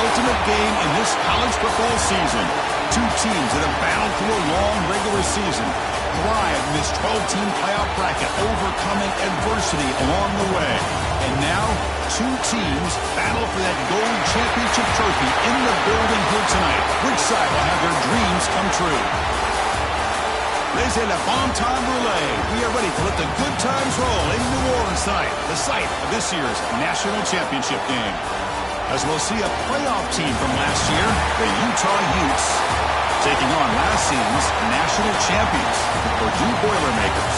ultimate game in this college football season. Two teams that have battled through a long regular season, thrived in this 12-team playoff bracket, overcoming adversity along the way. And now, two teams battle for that gold championship trophy in the building here tonight. Which side will have their dreams come true? Laissez le bon temps brûler. We are ready to let the good times roll in New Orleans tonight, the site of this year's national championship game. As we'll see a playoff team from last year, the Utah Utes, taking on last season's national champions, the Purdue Boilermakers.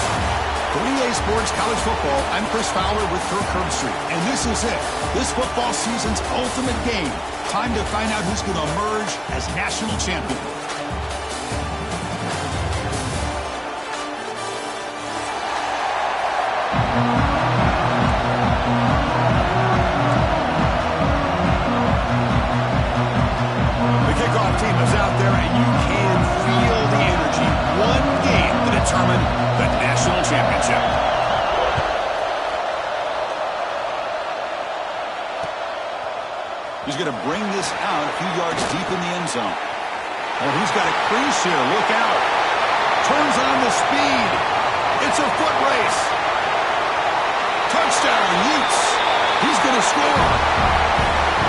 For EA Sports College Football, I'm Chris Fowler with Kirk Herbstreit, and this is it. This football season's ultimate game. Time to find out who's going to emerge as national champion. The kickoff team is out there, and you can feel the energy. One game to determine the national championship. He's going to bring this out a few yards deep in the end zone. Oh, he's got a crease here. Look out. Turns on the speed. It's a foot race. Touchdown, Utes. He's going to score.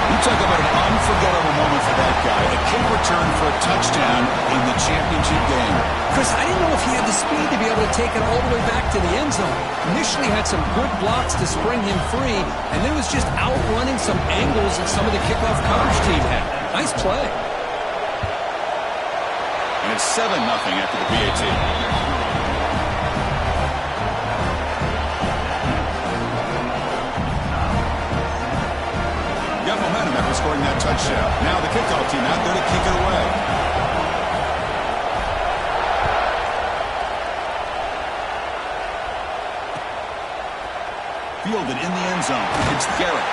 You talk about an unforgettable moment for that guy. A kick return for a touchdown in the championship game. Chris, I didn't know if he had the speed to be able to take it all the way back to the end zone. Initially had some good blocks to spring him free, and then was just outrunning some angles that some of the kickoff coverage team had. Nice play. And it's 7-0 after the PAT. Got momentum after scoring that touchdown. Now the kickoff team out there to kick it away. Fielded in the end zone. It's Garrett.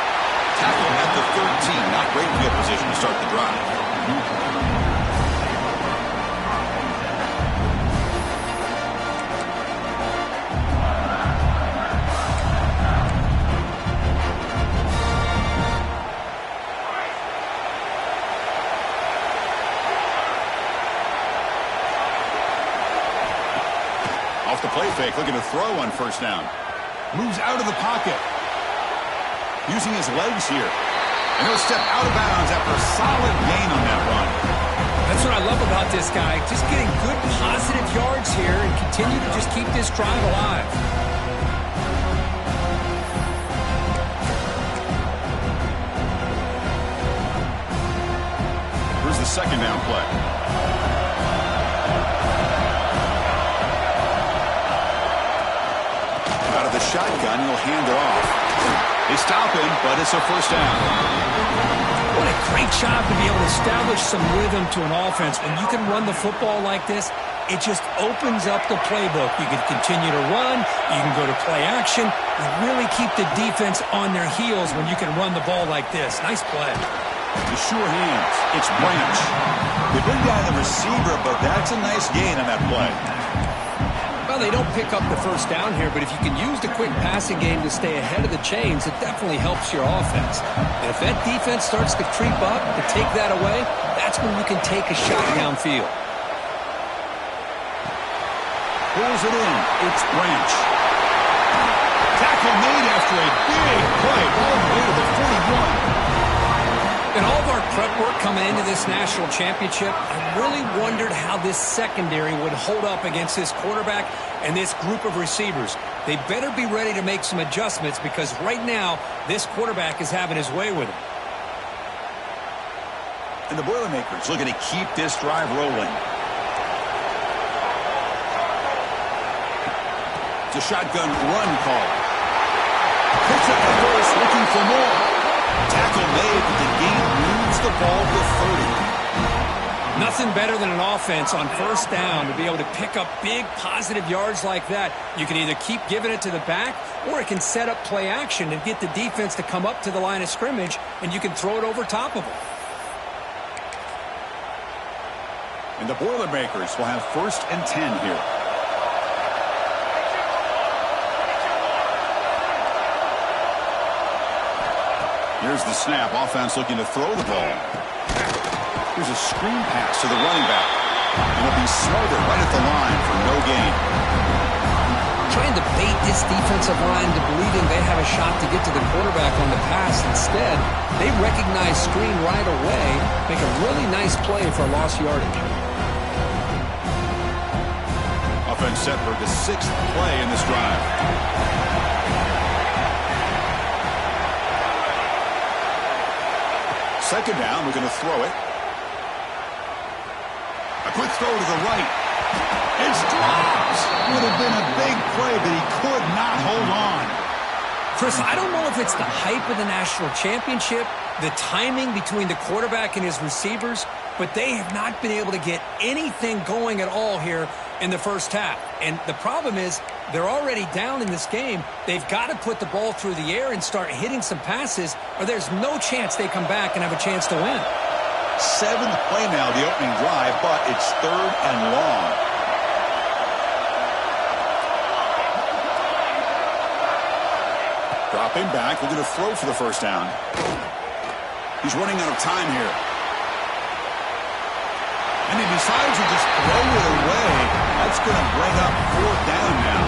Tackle at the 13. Not great field position to start the drive. Off the play fake, looking to throw on first down. Moves out of the pocket. Using his legs here. And he'll step out of bounds after a solid gain on that run. That's what I love about this guy. Just getting good positive yards here and continue to just keep this drive alive. Here's the second down play. Out of the shotgun, he'll hand it off. They stop him, but it's a first down. What a great job to be able to establish some rhythm to an offense. When you can run the football like this, it just opens up the playbook. You can continue to run. You can go to play action. You really keep the defense on their heels when you can run the ball like this. Nice play. The sure hands. It's Branch. They bring down the receiver, but that's a nice gain on that play. Well, they don't pick up the first down here, but if you can use the quick passing game to stay ahead of the chains, it definitely helps your offense. And if that defense starts to creep up, to take that away, that's when you can take a shot downfield. Pulls it in. It's Branch. Tackle made after a big play all the way to the 41. In all of our prep work coming into this national championship, I really wondered how this secondary would hold up against this quarterback and this group of receivers. They better be ready to make some adjustments because right now, this quarterback is having his way with him. And the Boilermakers looking to keep this drive rolling. It's a shotgun run call. Picks up the first, looking for more. Tackle made, but the gain moves the ball to 30. Nothing better than an offense on first down to be able to pick up big positive yards like that. You can either keep giving it to the back, or it can set up play action and get the defense to come up to the line of scrimmage, and you can throw it over top of them. And the Boilermakers will have 1st and 10 here. Here's the snap. Offense looking to throw the ball. Here's a screen pass to the running back. And it'll be smothered right at the line for no gain. Trying to bait this defensive line to believing they have a shot to get to the quarterback on the pass. Instead, they recognize screen right away, make a really nice play for a lost yardage. Offense set for the 6th play in this drive. Second down, we're going to throw it. A quick throw to the right. It's dropped. Would have been a big play, but he could not hold on. Chris, I don't know if it's the hype of the national championship, the timing between the quarterback and his receivers, but they have not been able to get anything going at all here in the first half. And the problem is they're already down in this game. They've got to put the ball through the air and start hitting some passes, or there's no chance they come back and have a chance to win. 7th play now, the opening drive, but it's 3rd and long. Dropping back, looking to throw for the first down. He's running out of time here. And he decides to just throw it away. That's going to bring up 4th down now.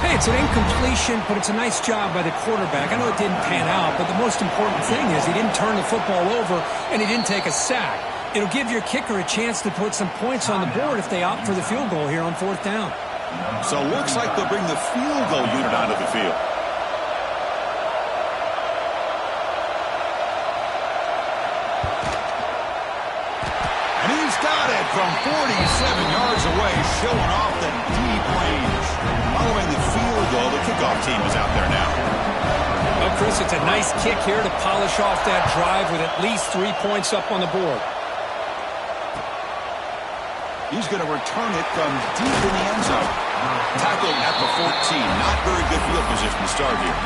Hey, it's an incompletion, but it's a nice job by the quarterback. I know it didn't pan out, but the most important thing is he didn't turn the football over and he didn't take a sack. It'll give your kicker a chance to put some points on the board if they opt for the field goal here on 4th down. So it looks like they'll bring the field goal unit onto the field. And he's got it from 47 yards away, showing off the deep range. Following the field goal, the kickoff team is out there now. Well, Chris, it's a nice kick here to polish off that drive with at least 3 points up on the board. He's going to return it from deep in the end zone. Tackled at the 14. Not very good field position to start here.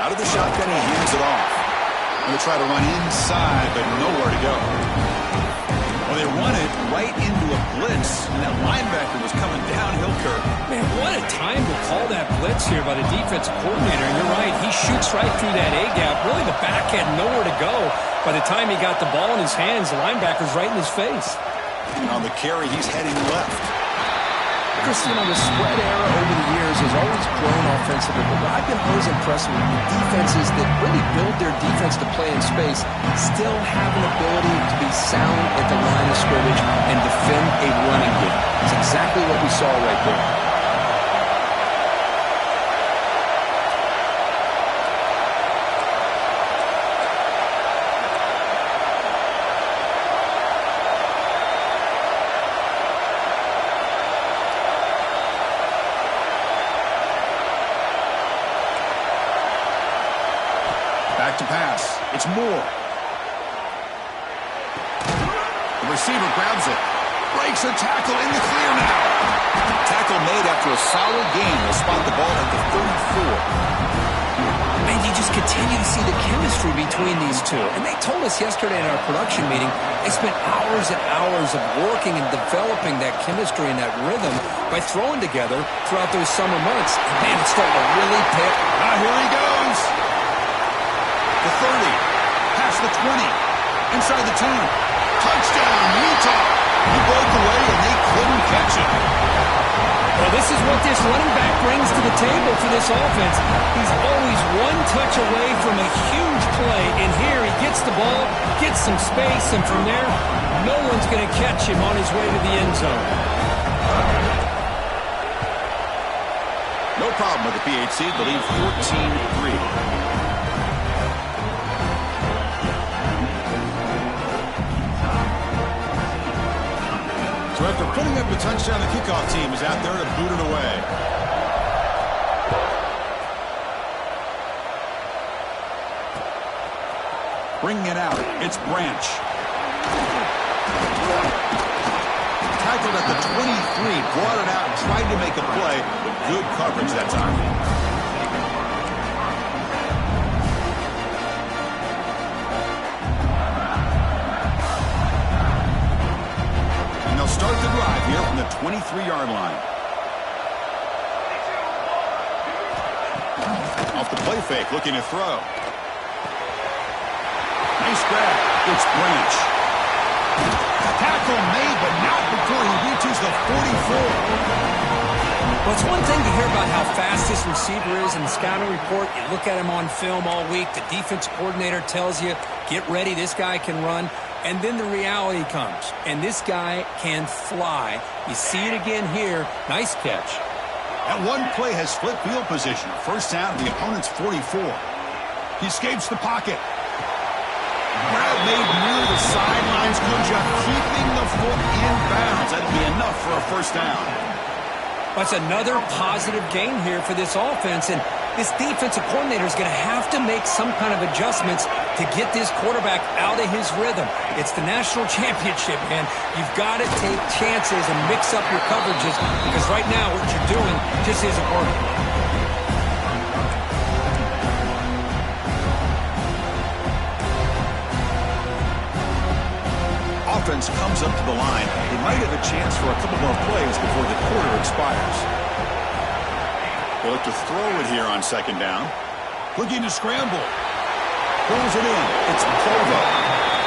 Out of the shotgun, he hands it off. Going to try to run inside, but nowhere to go. Well, they run it right into a blitz, and that linebacker was coming downhill curve. Man, what a time to call that blitz here by the defensive coordinator. And you're right, he shoots right through that A-gap. Really, the back had nowhere to go. By the time he got the ball in his hands, the linebacker's right in his face. And on the carry, he's heading left. Christian, the spread era over the years has always grown offensively, but I've been always impressed with defenses that really build their defense to play in space, still have an ability to be sound at the line of scrimmage and defend a running game. It's exactly what we saw right there. Back to pass. It's Moore. The receiver grabs it. Breaks a tackle in the clear now. Tackle made after a solid gain. Will spot the ball at the 34. Man, you just continue to see the chemistry between these two. And they told us yesterday in our production meeting, they spent hours and hours of working and developing that chemistry and that rhythm by throwing together throughout those summer months. And man, it's starting to really pay. Ah, here he goes. The 30, past the 20, inside the 10. Touchdown, Utah. He broke away and they couldn't catch him. Well, this is what this running back brings to the table for this offense. He's always one touch away from a huge play, and here he gets the ball, gets some space, and from there, no one's going to catch him on his way to the end zone. No problem with the PHC. They lead 14-3. So after putting up a touchdown, the kickoff team is out there to boot it away. Bringing it out, it's Branch. tackled at the 23, brought it out, tried to make a play, but good coverage that time. And they'll start the drive here from the 23-yard line. Off the play fake, looking to throw. Nice grab. It's Branch. Tackle made, but not before he reaches the 44. Well, it's one thing to hear about how fast this receiver is in the scouting report. You look at him on film all week. The defense coordinator tells you, get ready, this guy can run. And then the reality comes, and this guy can fly. You see it again here. Nice catch. That one play has split field position. First down, the opponent's 44. He escapes the pocket. Grab made near the sidelines. Good job keeping the foot in bounds. That'll be enough for a first down. That's another positive gain here for this offense, and this defensive coordinator is going to have to make some kind of adjustments to get this quarterback out of his rhythm. It's the national championship, man. You've got to take chances and mix up your coverages because right now what you're doing just isn't working. Offense comes up to the line. They might have a chance for a couple more plays before the quarter expires. They'll look to throw it here on second down. Looking to scramble. Pulls it in. It's Provo.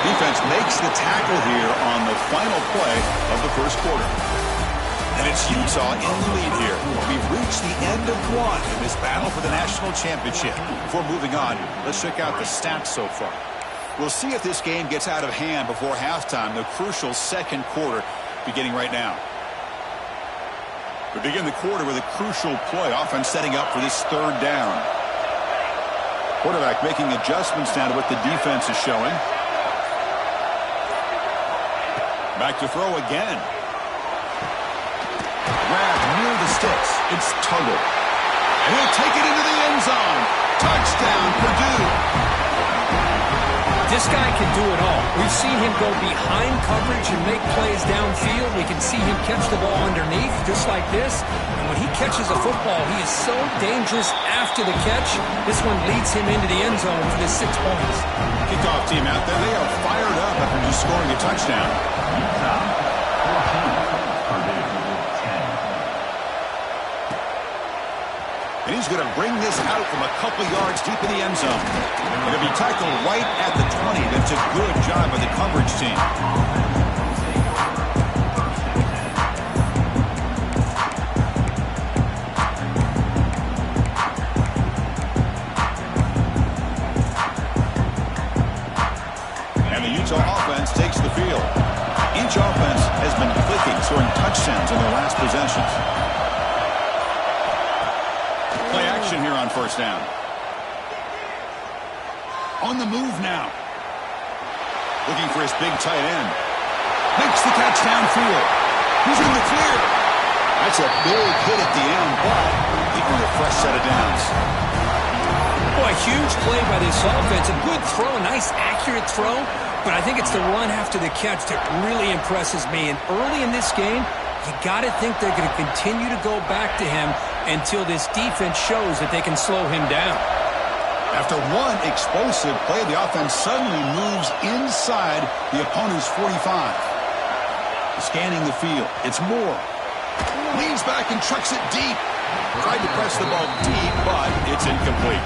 Defense makes the tackle here on the final play of the first quarter. And it's Utah in the lead here. We've reached the end of one in this battle for the national championship. Before moving on, let's check out the stats so far. We'll see if this game gets out of hand before halftime, the crucial second quarter beginning right now. We begin the quarter with a crucial play, offense setting up for this third down. Quarterback making adjustments down to what the defense is showing. Back to throw again. Grab near the sticks. It's Tuggle. And he'll take it into the end zone. Touchdown, Purdue. This guy can do it all. We've seen him go behind coverage and make plays downfield. We can see him catch the ball underneath, just like this. And when he catches a football, he is so dangerous after the catch. This one leads him into the end zone for the 6 points. Kickoff team out there. They are fired up after just scoring a touchdown. And he's going to bring this out from a couple yards deep in the end zone. It'll be tackled right at the 20. That's a good job by the coverage team. And the Utah offense takes the field. Each offense has been clicking, scoring touchdowns in their last possessions. Play action here on first down. On the move now. Looking for his big tight end. Makes the catch downfield. He's in the clear. That's a big hit at the end, but even a fresh set of downs. Boy, huge play by this offense. A good throw, a nice accurate throw. But I think it's the run after the catch that really impresses me. And early in this game, you got to think they're going to continue to go back to him until this defense shows that they can slow him down. After one explosive play, the offense suddenly moves inside the opponent's 45. Scanning the field. It's Moore. Leans back and trucks it deep. Tried to press the ball deep, but it's incomplete.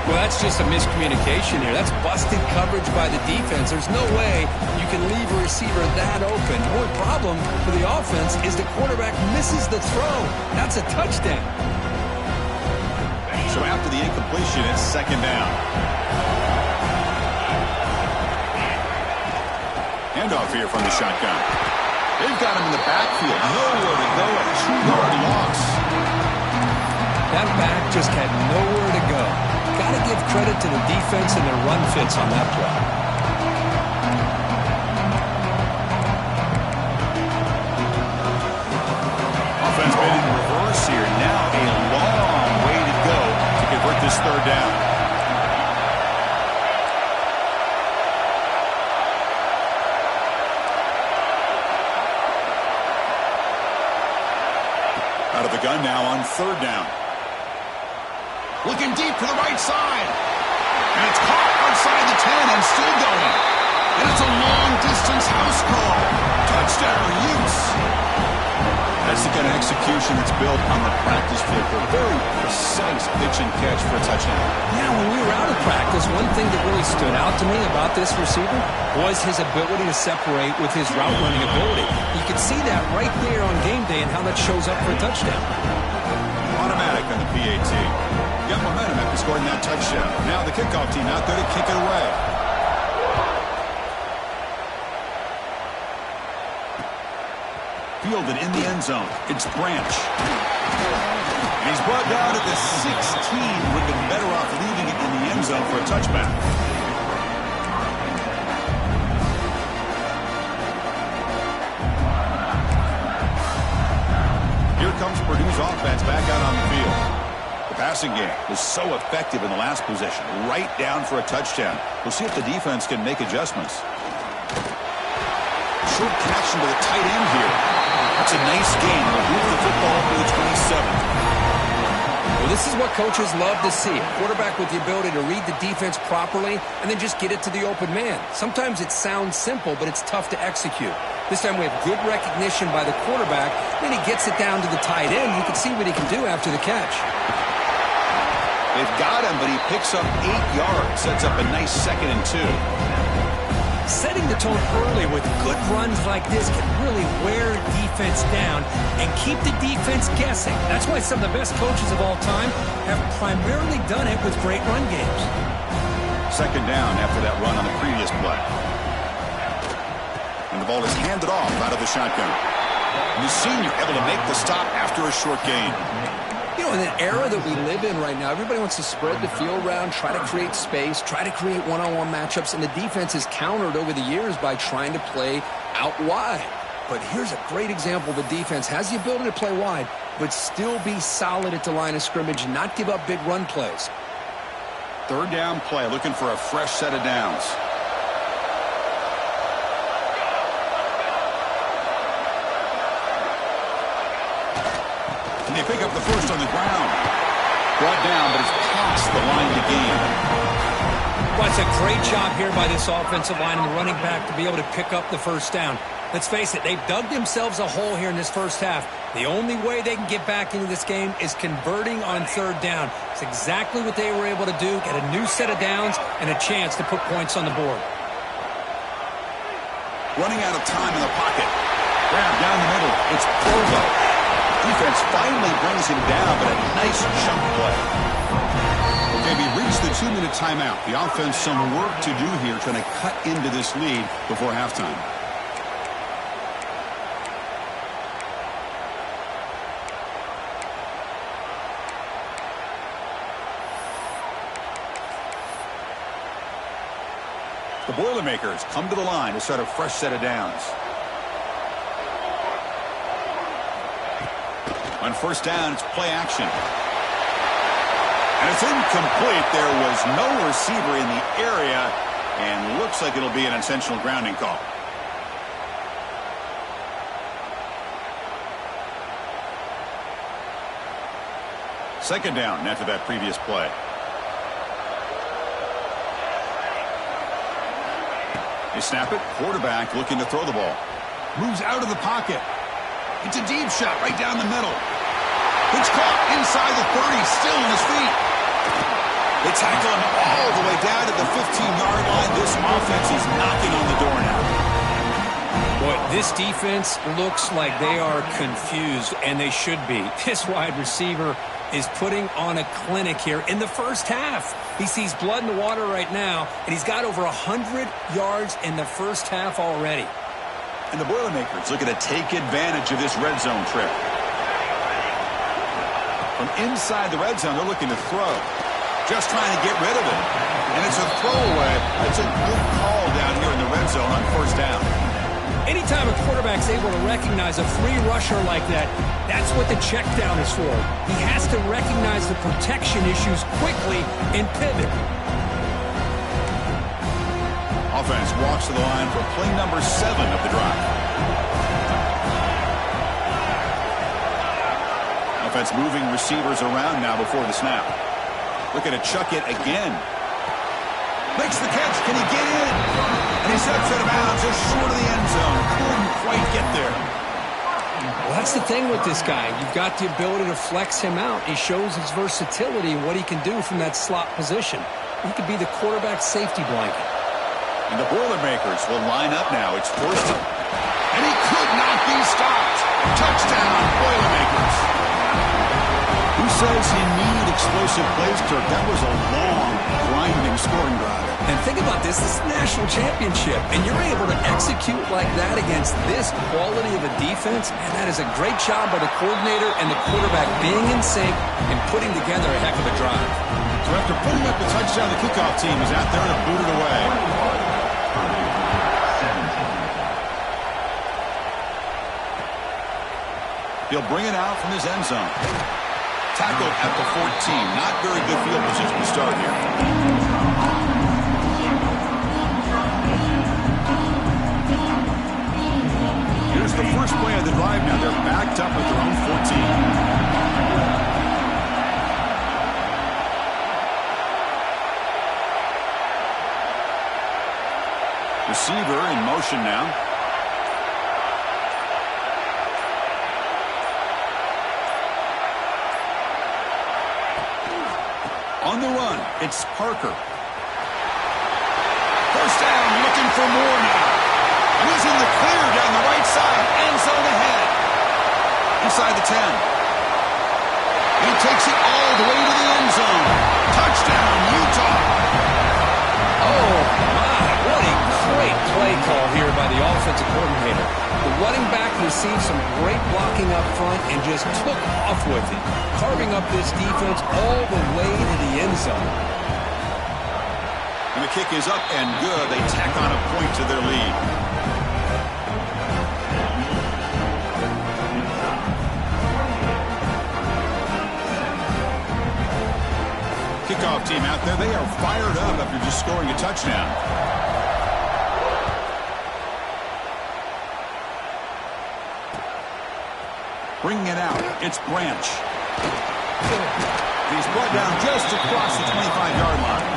Well, that's just a miscommunication here. That's busted coverage by the defense. There's no way you can leave a receiver that open. The only problem for the offense is the quarterback misses the throw. That's a touchdown. So after the incompletion, it's second down. Handoff here from the shotgun. They've got him in the backfield. Nowhere to go. A 2-yard loss. That back just had nowhere to go. Got to give credit to the defense and their run fits on that play. Offense made it in reverse here. Now a long way to go to convert this third down. Out of the gun now on third down. Looking deep to the right side. And it's caught outside the 10 and still going. And it's a long-distance house call. Touchdown, Utes. That's the kind of execution that's built on the practice field. A very precise pitch and catch for a touchdown. Yeah, when we were out of practice, one thing that really stood out to me about this receiver was his ability to separate with his route running ability. You can see that right there on game day and how that shows up for a touchdown. Automatic on the PAT. Got momentum after scoring that touchdown. Now the kickoff team out there to kick it away. Fielded in the end zone. It's Branch. And he's brought down at the 16. Would have been better off leaving it in the end zone for a touchback. Here comes Purdue's offense back out on the field. The passing game was so effective in the last possession. Right down for a touchdown. We'll see if the defense can make adjustments. Short connection to the tight end here. That's a nice gain. They'll move the football to the 27th. Well, this is what coaches love to see. A quarterback with the ability to read the defense properly and then just get it to the open man. Sometimes it sounds simple, but it's tough to execute. This time we have good recognition by the quarterback. Then he gets it down to the tight end. You can see what he can do after the catch. They've got him, but he picks up 8 yards. Sets up a nice 2nd and 2. Setting the tone early with good runs like this can really wear defense down and keep the defense guessing. That's why some of the best coaches of all time have primarily done it with great run games. 2nd down after that run on the previous play. And the ball is handed off out of the shotgun. And the senior able to make the stop after a short gain. You know, in an era that we live in right now, everybody wants to spread the field around, try to create space, try to create one-on-one matchups, and the defense has countered over the years by trying to play out wide. But here's a great example. The defense has the ability to play wide, but still be solid at the line of scrimmage and not give up big run plays. 3rd down play, looking for a fresh set of downs. And they pick up the first on the ground. Brought down, but it's past the line to gain. Well, it's a great job here by this offensive line and the running back to be able to pick up the first down. Let's face it, they've dug themselves a hole here in this first half. The only way they can get back into this game is converting on 3rd down. It's exactly what they were able to do, get a new set of downs and a chance to put points on the board. Running out of time in the pocket. Grab down the middle. It's Provo. Defense finally brings him down, but a nice chunk play. Okay, we reached the 2-minute timeout. The offense some work to do here, trying to cut into this lead before halftime. The Boilermakers come to the line to start a fresh set of downs. On 1st down, it's play action. And it's incomplete. There was no receiver in the area, and looks like it'll be an intentional grounding call. Second down after that previous play. They snap it. Quarterback looking to throw the ball. Moves out of the pocket. It's a deep shot right down the middle. It's caught inside the 30, still on his feet. They tackle him all the way down to the 15-yard line. This offense is knocking on the door now. Boy, this defense looks like they are confused, and they should be. This wide receiver is putting on a clinic here in the first half. He sees blood in the water right now, and he's got over 100 yards in the first half already. And the Boilermakers looking to take advantage of this red zone trip. From inside the red zone, they're looking to throw. Just trying to get rid of it. And it's a throwaway. That's a good call down here in the red zone on 1st down. Anytime a quarterback's able to recognize a free rusher like that, that's what the check down is for. He has to recognize the protection issues quickly and pivot. Offense walks to the line for play number 7 of the drive. Offense moving receivers around now before the snap. Looking to chuck it again. Makes the catch. Can he get in? And he's steps out of bounds just short of the end zone. Couldn't quite get there. Well, that's the thing with this guy. You've got the ability to flex him out. He shows his versatility and what he can do from that slot position. He could be the quarterback safety blanket. And the Boilermakers will line up now. It's first. And he could not be stopped. Touchdown, Boilermakers. Who says you need explosive plays, Kirk? That was a long, grinding scoring drive. And think about this. This is a national championship, and you're able to execute like that against this quality of a defense, and that is a great job by the coordinator and the quarterback being in sync and putting together a heck of a drive. So after putting up the touchdown, the kickoff team is out there to boot it away. He'll bring it out from his end zone. Tackled at the 14. Not very good field position to start here. Here's the first play of the drive now. They're backed up at their own 14. Receiver in motion now. On the run, it's Parker. First down, looking for more now. He's in the clear down the right side. End zone ahead. Inside the 10. He takes it all the way to the end zone. Touchdown, Utah. Oh, my. What a great play call here by the offensive coordinator. The running back received some great blocking up front and just took off with it, carving up this defense all the way to the end zone. And the kick is up and good. They tack on a point to their lead. Kickoff team out there. They are fired up after just scoring a touchdown. Bringing it out, it's Branch. He's brought down just across the 25-yard line.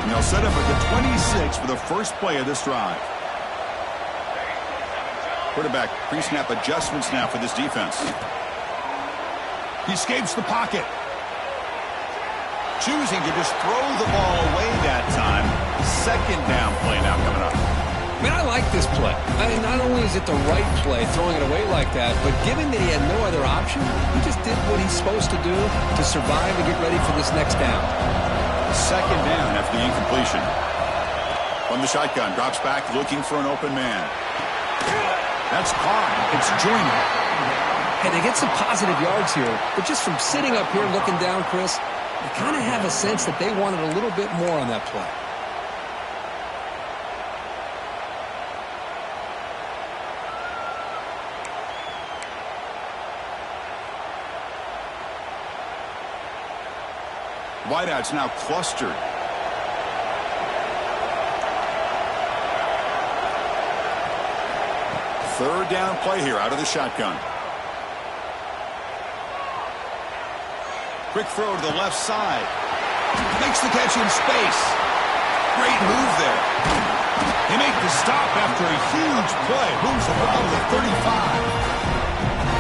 And they'll set up at the 26 for the first play of this drive. Quarterback pre-snap adjustments now for this defense. He escapes the pocket. Choosing to just throw the ball away that time. Second down play now coming up. Man, I like this play. I mean, not only is it the right play, throwing it away like that, but given that he had no other option, he just did what he's supposed to do to survive and get ready for this next down. Second down after the incompletion. From the shotgun, drops back looking for an open man. That's caught. It's Joyner. Hey, they get some positive yards here, but just from sitting up here looking down, Chris, you kind of have a sense that they wanted a little bit more on that play. Wideouts now clustered. Third down play here out of the shotgun. Quick throw to the left side. Makes the catch in space. Great move there. They make the stop after a huge play. Moves the ball to the 35.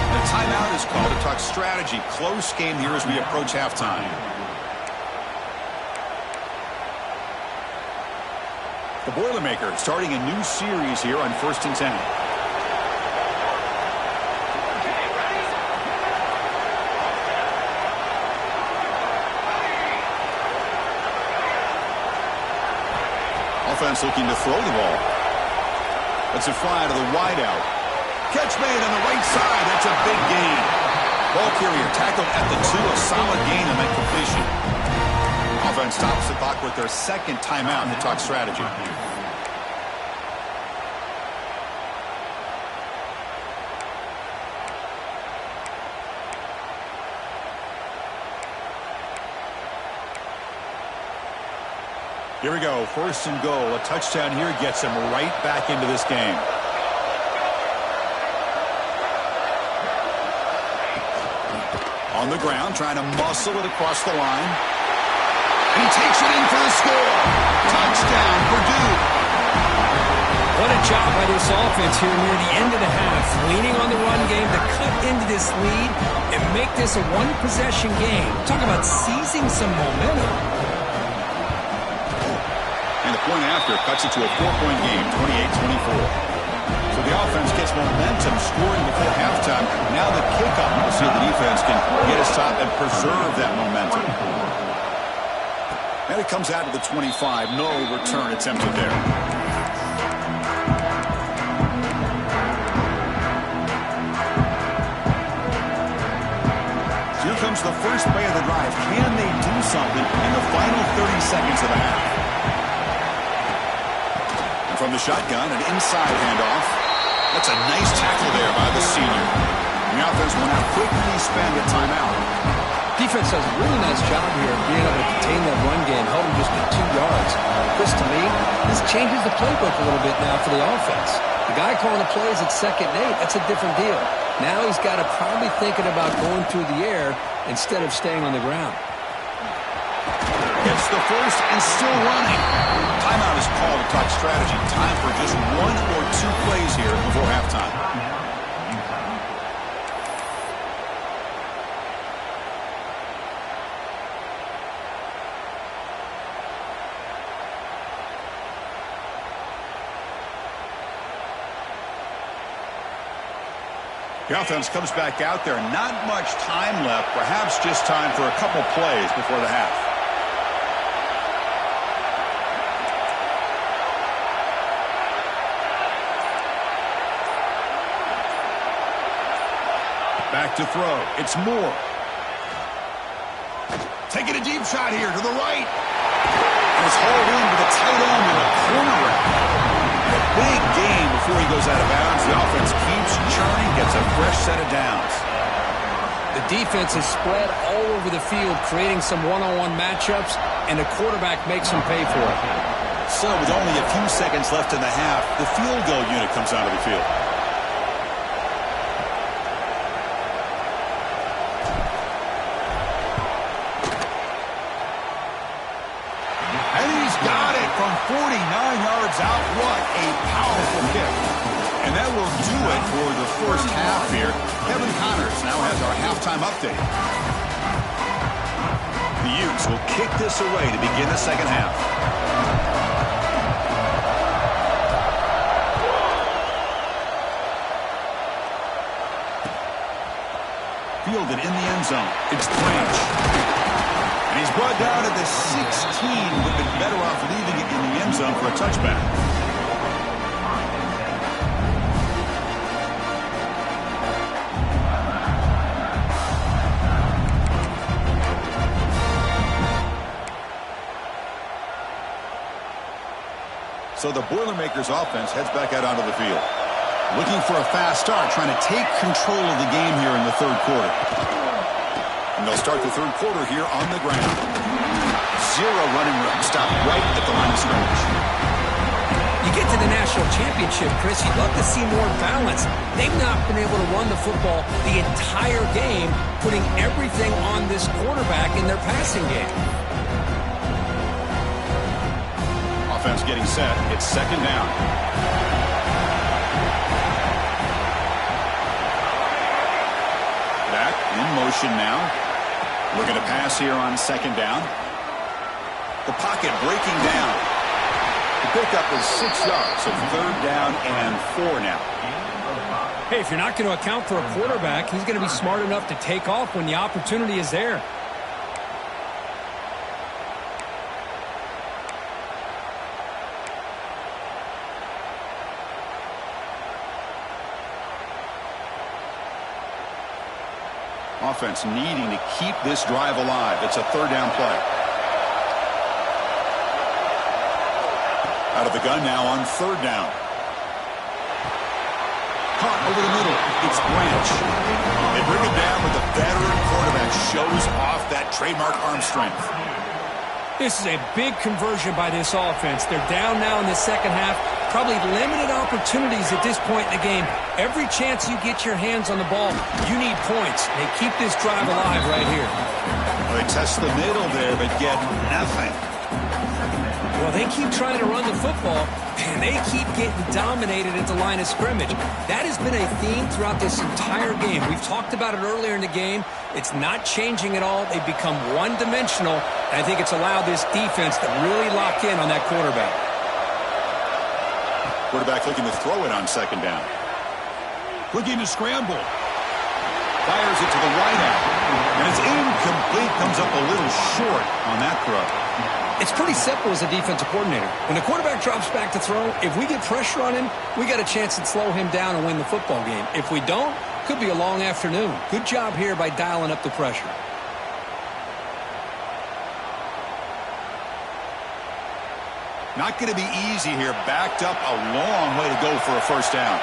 The timeout is called to talk strategy. Close game here as we approach halftime. The Boilermakers starting a new series here on 1st and 10. Offense looking to throw the ball. That's a fly to the wideout. Catch made on the right side. That's a big gain. Ball carrier tackled at the 2. A solid gain on that completion. Offense stops the clock with their second timeout to talk strategy. Here we go, 1st and goal. A touchdown here gets him right back into this game. On the ground, trying to muscle it across the line. And he takes it in for the score. Touchdown, Purdue. What a job by this offense here near the end of the half. Leaning on the run game to cut into this lead and make this a one-possession game. Talk about seizing some momentum. And the point after cuts it to a 4-point game, 28-24. So the offense gets momentum scoring before halftime. Now the kickoff. We'll see if the defense can get a stop and preserve that momentum. And it comes out to the 25. No return attempted there. So here comes the first play of the drive. Can they do something in the final 30 seconds of the half? And from the shotgun, an inside handoff. That's a nice tackle there by the senior. The offense will now quickly spend a timeout. Defense does a really nice job here of being able to contain that run game, held him just at 2 yards. Chris, to me, this changes the playbook a little bit now for the offense. The guy calling the plays at 2nd and 8, that's a different deal. Now he's got to probably thinking about going through the air instead of staying on the ground. Gets the first and still running. Timeout is called to talk strategy. Time for just 1 or 2 plays here before halftime. The offense comes back out there. Not much time left. Perhaps just time for a couple plays before the half. Back to throw. It's Moore. Taking a deep shot here to the right. And it's hauled in with a tight end and a corner route. A big game before he goes out of bounds. The offense keeps churning, gets a fresh set of downs. The defense is spread all over the field, creating some one-on-one matchups, and the quarterback makes them pay for it. So with only a few seconds left in the half, the field goal unit comes onto the field. And he's got it from 49 yards out. What a powerful kick. And that will do it for the first half here. Kevin Connors now has our halftime update. The Utes will kick this away to begin the second half. Fielded in the end zone. It's Branch. And he's brought down at the 16. Would have been better off leaving it in the end zone for a touchback. So the Boilermakers offense heads back out onto the field. Looking for a fast start, trying to take control of the game here in the third quarter. And they'll start the third quarter here on the ground. 0 running room, stopped right at the line of scrimmage. You get to the national championship, Chris, you'd love to see more balance. They've not been able to run the football the entire game, putting everything on this quarterback in their passing game. Offense getting set. It's second down. Back in motion now. Looking to pass here on second down. The pocket breaking down. The pickup is 6 yards, so third down and 4 now. Hey, if you're not going to account for a quarterback, he's going to be smart enough to take off when the opportunity is there. Offense needing to keep this drive alive. It's a third down play. Out of the gun now on third down. Caught over the middle. It's Branch. They bring him down, but the veteran quarterback shows off that trademark arm strength. This is a big conversion by this offense. They're down now in the second half. Probably limited opportunities at this point in the game. Every chance you get your hands on the ball, you need points. They keep this drive alive right here. Well, they test the middle there, but get nothing. Well, they keep trying to run the football, and they keep getting dominated at the line of scrimmage. That has been a theme throughout this entire game. We've talked about it earlier in the game. It's not changing at all. They've become one-dimensional, and I think it's allowed this defense to really lock in on that quarterback. Quarterback looking to throw it on second down. Looking to scramble. Fires it to the right out. And it's incomplete. Comes up a little short on that throw. It's pretty simple as a defensive coordinator. When the quarterback drops back to throw, if we get pressure on him, we got a chance to slow him down and win the football game. If we don't, could be a long afternoon. Good job here by dialing up the pressure. Not going to be easy here. Backed up a long way to go for a first down.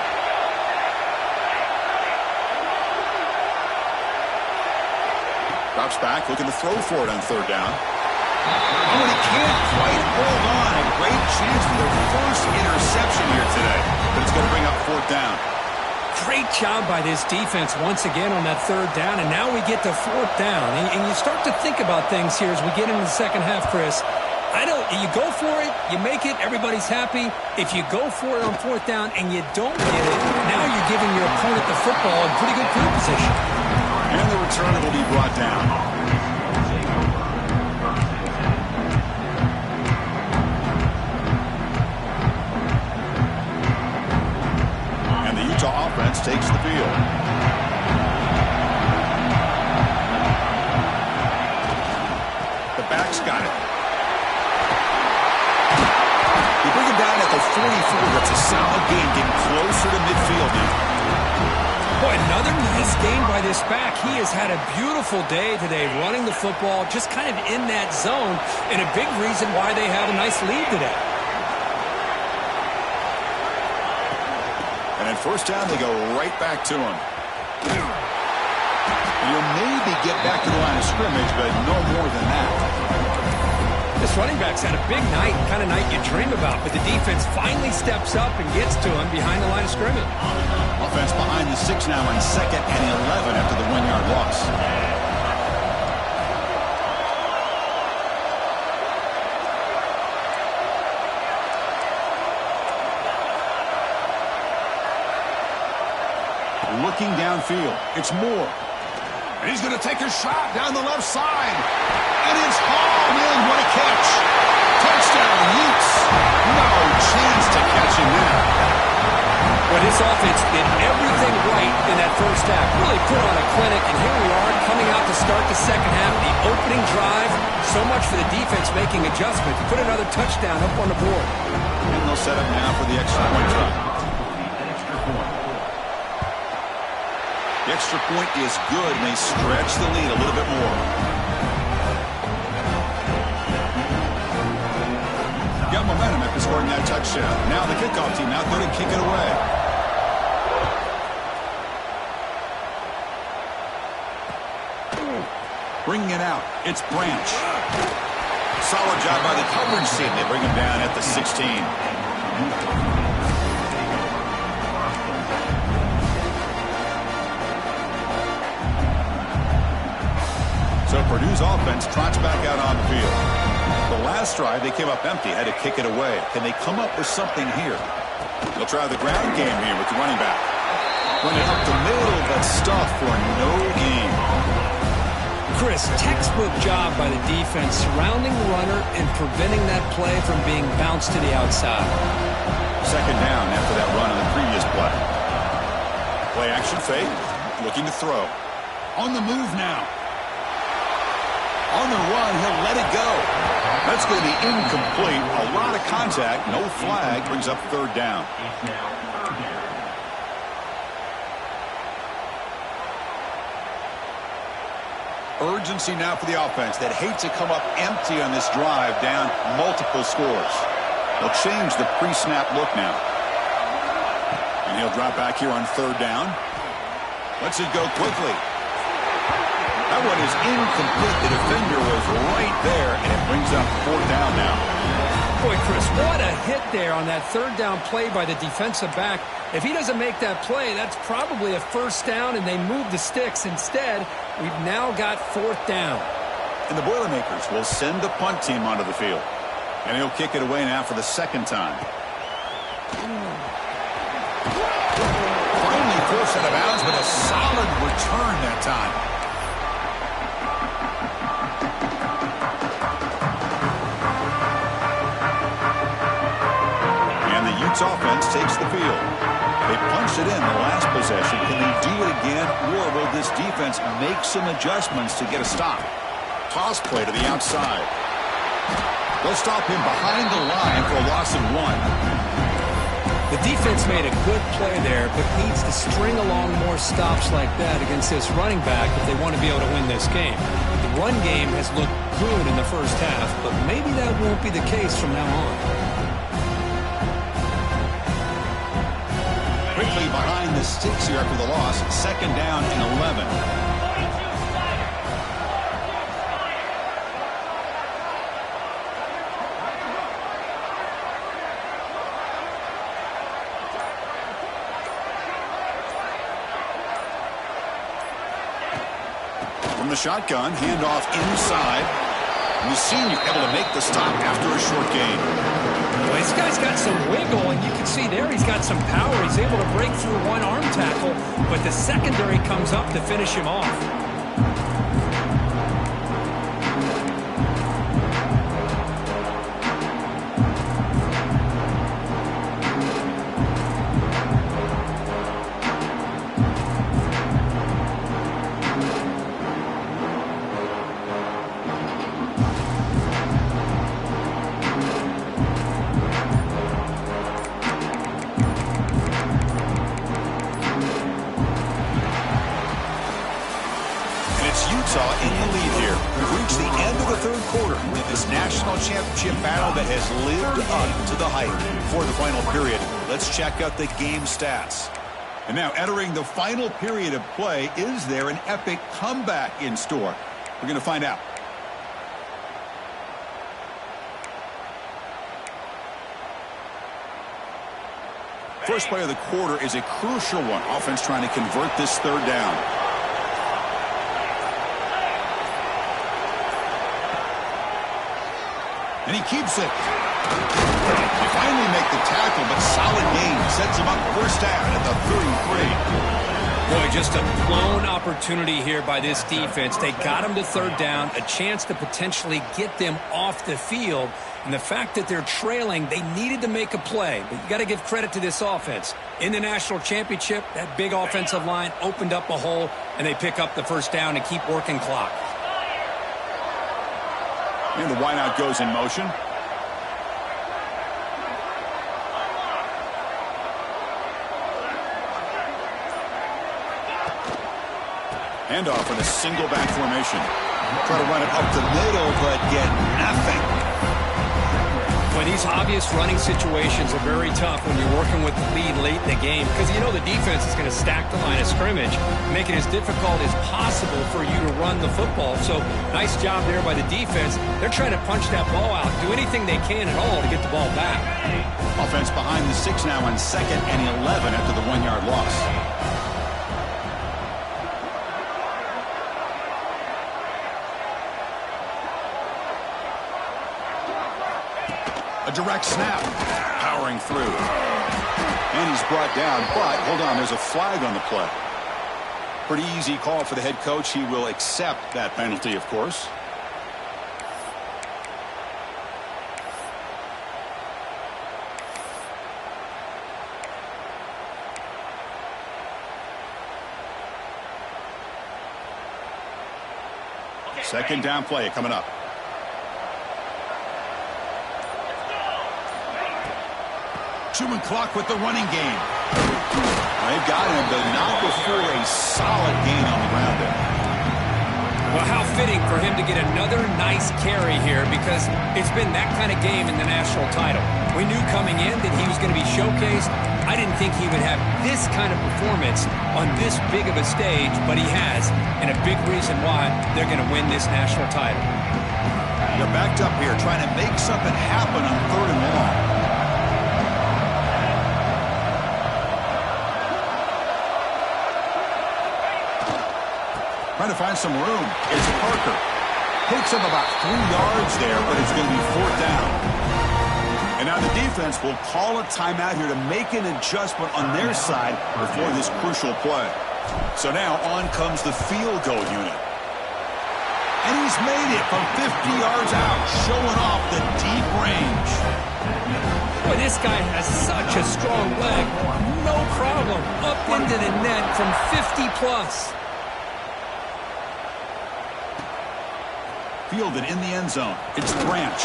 Drops back, looking to throw for it on third down. Oh, and he can't quite hold on. A great chance for their first interception here today. But it's going to bring up fourth down. Great job by this defense once again on that third down, and now we get to fourth down. And you start to think about things here as we get into the second half, Chris. I know you go for it, you make it, everybody's happy. If you go for it on fourth down and you don't get it, now you're giving your opponent the football in pretty good field position. And the return will be brought down. And the Utah offense takes the field. The back's got it. You bring him down at the 44. That's a solid gain, getting closer to midfield now. Boy, another nice game by this back. He has had a beautiful day today running the football, just kind of in that zone, and a big reason why they have a nice lead today. And at first down, they go right back to him. You'll maybe get back to the line of scrimmage, but no more than that. This running back's had a big night, kind of night you dream about, but the defense finally steps up and gets to him behind the line of scrimmage. Offense behind the 6 now on 2nd and 11 after the 1-yard loss. Looking downfield, it's Moore. And he's going to take a shot down the left side. And it's hauled in. What a catch. Touchdown, Utes. No chance to catch him there. Well, this offense did everything right in that first half. Really put on a clinic, and here we are coming out to start the second half. The opening drive, so much for the defense making adjustments. Put another touchdown up on the board. And they'll set up now for the extra point try. The extra point is good, and they stretch the lead a little bit more. Got momentum after scoring that touchdown. Now the kickoff team out there to kick it away. Bringing it out, it's Branch. Solid job by the coverage team. They bring him down at the 16. So Purdue's offense trots back out on the field. The last drive, they came up empty, had to kick it away. Can they come up with something here? They'll try the ground game here with the running back. Run it up the middle, but stuff for no gain. Chris, textbook job by the defense surrounding the runner and preventing that play from being bounced to the outside. Second down after that run on the previous play. Play action fake, looking to throw. On the move now. On the run, he'll let it go. That's going to be incomplete. A lot of contact, no flag, brings up third down. Urgency now for the offense that hates to come up empty on this drive, down multiple scores. They'll change the pre-snap look now. And he'll drop back here on third down. Lets it go quickly. That one is incomplete. The defender was right there, and it brings up now. Boy, Chris, what a hit there on that third down play by the defensive back. If he doesn't make that play, that's probably a first down, and they move the sticks. Instead, we've now got fourth down. And the Boilermakers will send the punt team onto the field. And he'll kick it away now for the second time. Finally forced out of bounds, but a solid return that time. And the Utes offense takes the field. They punched it in the last possession. Can they do it again, or will this defense make some adjustments to get a stop? Toss play to the outside. They'll stop him behind the line for a loss of 1. The defense made a good play there, but needs to string along more stops like that against this running back if they want to be able to win this game. The run game has looked good in the first half, but maybe that won't be the case from now on. Quickly behind the sticks here after the loss. Second down and 11. From the shotgun, handoff inside. And the senior able to make the stop after a short gain. Well, this guy's got some wiggle, and you can see there he's got some power. He's able to break through one arm tackle, but the secondary comes up to finish him off. In the lead here. We've reached the end of the third quarter in this national championship battle that has lived up to the hype. For the final period, let's check out the game stats. And now entering the final period of play, is there an epic comeback in store? We're going to find out. First play of the quarter is a crucial one. Offense trying to convert this third down. And he keeps it. They finally make the tackle, but solid gain sets him up first down at the 33. Boy, just a blown opportunity here by this defense. They got him to third down, a chance to potentially get them off the field. And the fact that they're trailing, they needed to make a play. But you got to give credit to this offense. In the national championship, that big offensive line opened up a hole, and they pick up the first down and keep working clock. And the wideout goes in motion. Handoff in a single back formation. Try to run it up the middle, but get nothing. Well, these obvious running situations are very tough when you're working with the lead late in the game because you know the defense is going to stack the line of scrimmage, make it as difficult as possible for you to run the football. So nice job there by the defense. They're trying to punch that ball out, do anything they can at all to get the ball back. Offense behind the 6 now on 2nd and 11 after the 1-yard loss. A direct snap, powering through. And he's brought down, but hold on, there's a flag on the play. Pretty easy call for the head coach. He will accept that penalty, of course. Second down play coming up. Chewing clock with the running game. They've got him, but not before a solid gain on the ground there. Well, how fitting for him to get another nice carry here because it's been that kind of game in the national title. We knew coming in that he was going to be showcased. I didn't think he would have this kind of performance on this big of a stage, but he has, and a big reason why they're going to win this national title. They're backed up here trying to make something happen on 3rd and long. Trying to find some room. It's Parker. Picks up about 3 yards there, but it's going to be 4th down. And now the defense will call a timeout here to make an adjustment on their side before this crucial play. So now on comes the field goal unit. And he's made it from 50 yards out, showing off the deep range. Boy, this guy has such a strong leg. No problem. Up into the net from 50 plus. Fielded in the end zone. It's Branch.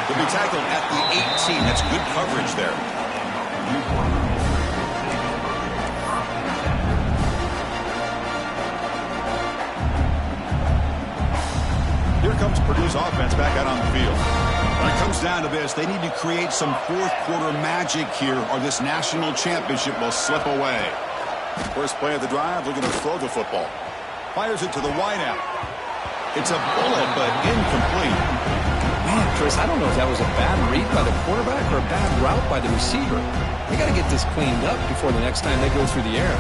He'll be tackled at the 18. That's good coverage there. Here comes Purdue's offense back out on the field. When it comes down to this, they need to create some 4th quarter magic here, or this national championship will slip away. First play of the drive, looking to throw the football. Fires it to the wideout. It's a bullet, but incomplete. Man, Chris, I don't know if that was a bad read by the quarterback or a bad route by the receiver. They got to get this cleaned up before the next time they go through the air.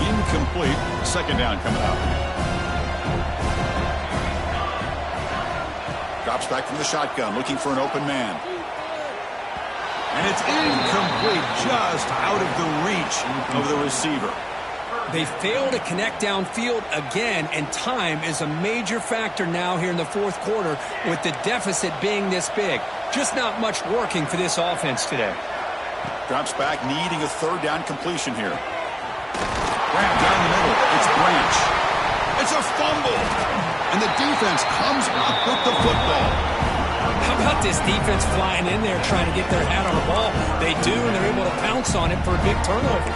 Incomplete. 2nd down coming up. Drops back from the shotgun, looking for an open man. And it's incomplete, just out of the reach of the receiver. They fail to connect downfield again, and time is a major factor now here in the 4th quarter with the deficit being this big. Just not much working for this offense today. Drops back, needing a 3rd down completion here. Grab down the middle. It's Branch. It's a fumble. And the defense comes up with the football. How about this defense flying in there trying to get their hat on the ball? They do, and they're able to pounce on it for a big turnover.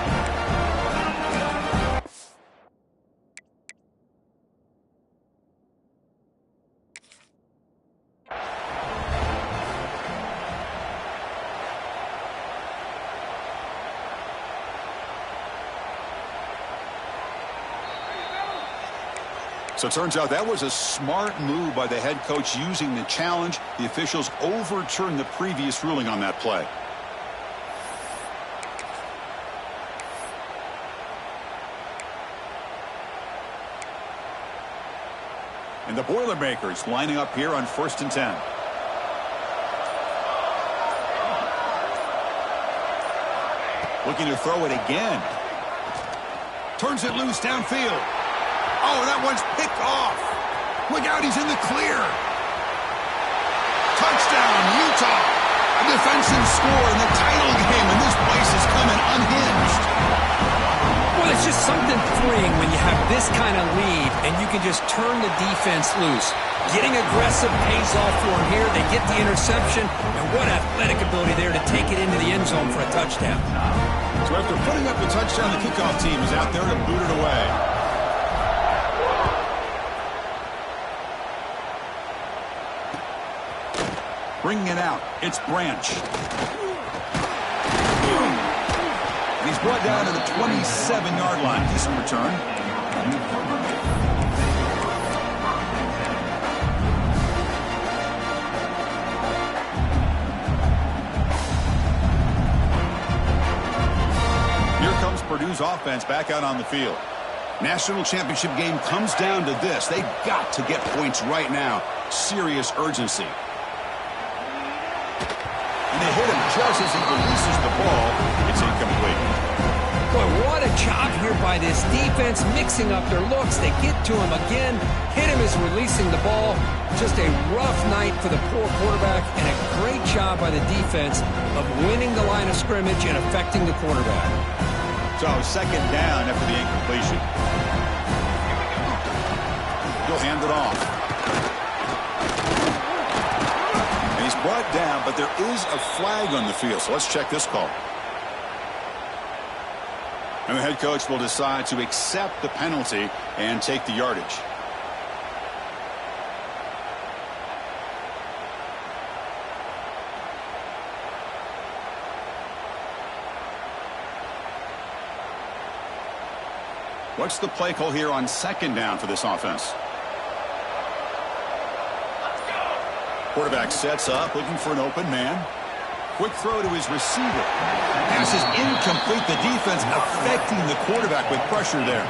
So it turns out that was a smart move by the head coach using the challenge. The officials overturned the previous ruling on that play. And the Boilermakers lining up here on 1st and 10. Looking to throw it again. Turns it loose downfield. Oh, that one's picked off. Look out, he's in the clear. Touchdown, Utah. A defensive score in the title game, and this place is coming unhinged. Well, it's just something freeing when you have this kind of lead, and you can just turn the defense loose. Getting aggressive pays off for them here. They get the interception, and what athletic ability there to take it into the end zone for a touchdown. So after putting up the touchdown, the kickoff team is out there to boot it away. Bringing it out, it's Branch. And he's brought down to the 27-yard line. Decent return. Here comes Purdue's offense back out on the field. National championship game comes down to this. They've got to get points right now. Serious urgency. And they hit him just as he releases the ball. It's incomplete. Boy, what a job here by this defense, mixing up their looks. They get to him again, hit him as releasing the ball. Just a rough night for the poor quarterback, and a great job by the defense of winning the line of scrimmage and affecting the quarterback. So 2nd down after the incompletion. He'll hand it off. He's brought down, but there is a flag on the field, so let's check this call. And the head coach will decide to accept the penalty and take the yardage. What's the play call here on second down for this offense? Quarterback sets up, looking for an open man. Quick throw to his receiver. Pass is incomplete. The defense affecting the quarterback with pressure there.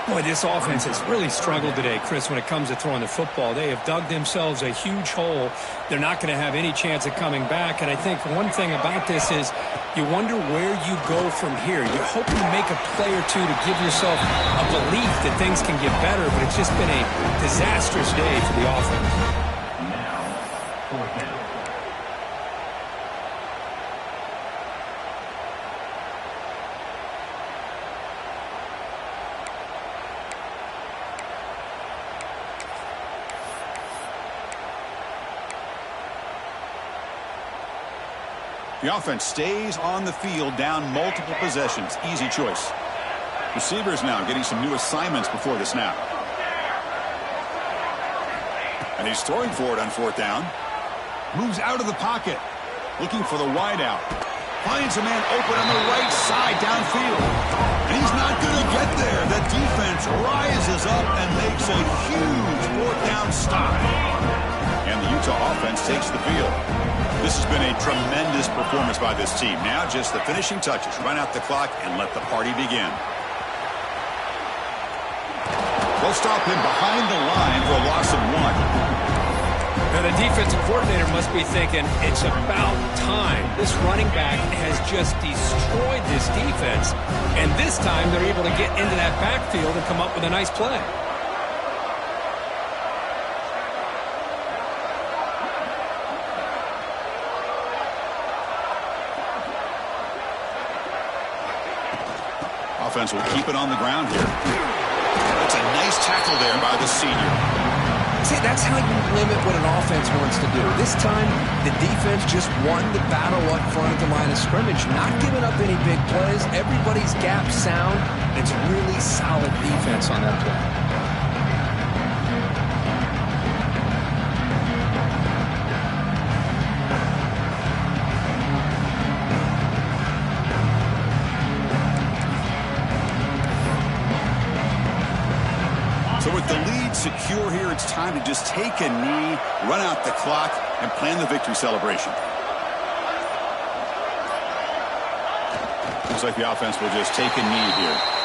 Boy, this offense has really struggled today, Chris, when it comes to throwing the football. They have dug themselves a huge hole. They're not going to have any chance of coming back. And I think one thing about this is you wonder where you go from here. You're hoping to make a play or two to give yourself a belief that things can get better, but it's just been a disastrous day for the offense. The offense stays on the field, down multiple possessions. Easy choice. Receivers now getting some new assignments before the snap. And he's throwing for it on fourth down. Moves out of the pocket. Looking for the wideout. Finds a man open on the right side downfield. And he's not going to get there. The defense rises up and makes a huge fourth down stop. And the Utah offense takes the field. This has been a tremendous performance by this team. Now just the finishing touches. Run out the clock and let the party begin. They'll stop him behind the line for a loss of 1. Now the defensive coordinator must be thinking, it's about time. This running back has just destroyed this defense. And this time they're able to get into that backfield and come up with a nice play. Offense will keep it on the ground here. That's a nice tackle there by the senior. See, that's how you limit what an offense wants to do. This time, the defense just won the battle up front at the line of scrimmage, not giving up any big plays. Everybody's gap sound. It's really solid defense on that play. So with the lead secure here, it's time to just take a knee, run out the clock, and plan the victory celebration. Looks like the offense will just take a knee here.